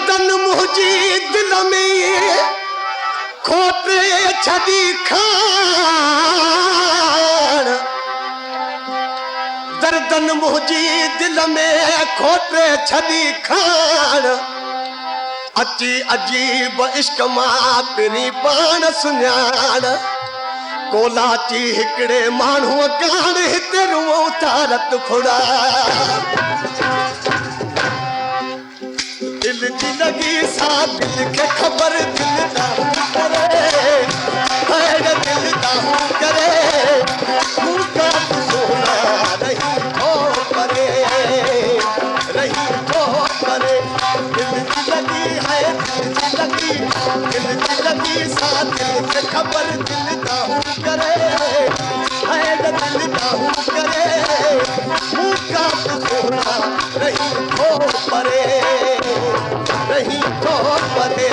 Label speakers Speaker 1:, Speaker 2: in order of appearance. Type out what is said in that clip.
Speaker 1: दर्दन मुझी दिल में खोटे छदी खान दर्दन मुझी दिल में खोटे छदी खान अची अजीब इश्क मां तेरी पान सुञाण कोलाची हिकड़े माण्हू कान हिते रुओ तारत खुड़ा दिल की लगी सा दिल के खबर दिल दाहू करे दिल दाहू करे मुका सोना रही हो परे रही हो परे दिल की लगी है दिल की लगी सा दिल के खबर दिल दाहू करे दिल दाहू करे मुका सोना रही हो परे रही तो परे